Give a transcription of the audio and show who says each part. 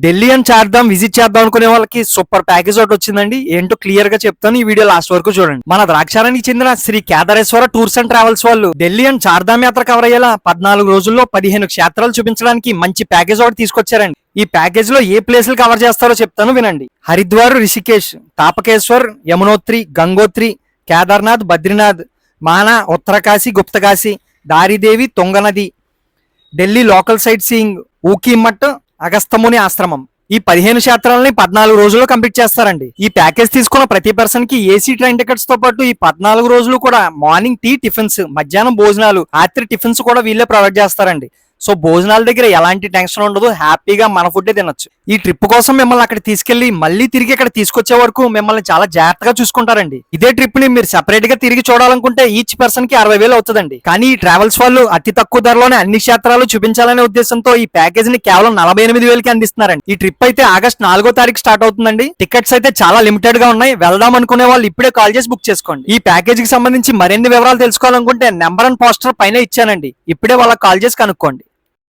Speaker 1: ఢిల్లీ అని చార్ధామ్ విజిట్ చేద్దాం అనుకునే వాళ్ళకి సూపర్ ప్యాకేజ్ ఒకటి వచ్చిందండి. ఏంటో క్లియర్ గా చెప్తాను, ఈ వీడియో లాస్ట్ వరకు చూడండి. మన ద్రాక్షారానికి చెందిన Shri Kedareshwara tours and travels వాళ్ళు ఢిల్లీ అండ్ చార్ధామ్ యాత్ర కవర్ అయ్యేలా 14 రోజుల్లో 15 క్షేత్రాలు చూపించడానికి మంచి ప్యాకేజ్ ఒకటి తీసుకొచ్చారండి. ఈ ప్యాకేజ్ లో ఏ ప్లేసులు కవర్ చేస్తారో చెప్తాను వినండి. Haridwar, Rishikesh, Tapkeshwar, Yamunotri, Gangotri, Kedarnath, Badrinath, Mana, Uttarkashi, Guptkashi, Dhari Devi, Tungnath, Delhi local sightseeing, Ukhimath, Agastmuni ఆశ్రమం. ఈ 15 క్షేత్రాలని 14 రోజుల్లో కంప్లీట్ చేస్తారండి. ఈ ప్యాకేజ్ తీసుకున్న ప్రతి పర్సన్ కి ఏసీ ట్రైన్ టికెట్స్ తో పాటు ఈ 14 రోజులు కూడా మార్నింగ్ టీ టిఫిన్స్, మధ్యాహ్నం భోజనాలు, రాత్రి టిఫిన్స్ కూడా వీళ్ళే ప్రొవైడ్ చేస్తారండి. సో భోజనాల దగ్గర ఎలాంటి టెన్షన్ ఉండదు, హ్యాపీగా మన ఫుడ్ తినొచ్చు. ఈ ట్రిప్ కోసం మిమ్మల్ని అక్కడ తీసుకెళ్లి మళ్ళీ తిరిగి ఇక్కడ తీసుకొచ్చే వరకు మిమ్మల్ని చాలా జాగ్రత్తగా చూసుకుంటారండి. ఇదే ట్రిప్ ని మీరు సెపరేట్ గా తిరిగి చూడాలనుకుంటే ఈచ్ పర్సన్ కి 60,000 అవుతుందండి. కానీ ఈ ట్రావెల్స్ వాళ్ళు అతి తక్కువ ధరలోనే అన్ని క్షేత్రాలు చూపించాలనే ఉద్దేశంతో ఈ ప్యాకేజ్ ని కేవలం 48,000కి అందిస్తున్నారండి. ఈ ట్రిప్ అయితే ఆగస్ట్ 4వ తారీఖు స్టార్ట్ అవుతుందండి. టికెట్స్ అయితే చాలా లిమిటెడ్ గా ఉన్నాయి. వెళ్దాం అనుకునే వాళ్ళు ఇప్పుడే కాల్ చేసి బుక్ చేసుకోండి. ఈ ప్యాకేజ్ కి సంబంధించి మరిన్ని వివరాలు తెలుసుకోవాలనుకుంటే నెంబర్ అండ్ పోస్టర్ పైన ఇచ్చానండి. ఇప్పుడే వాళ్ళకి కాల్ చేసి కనుక్కోండి.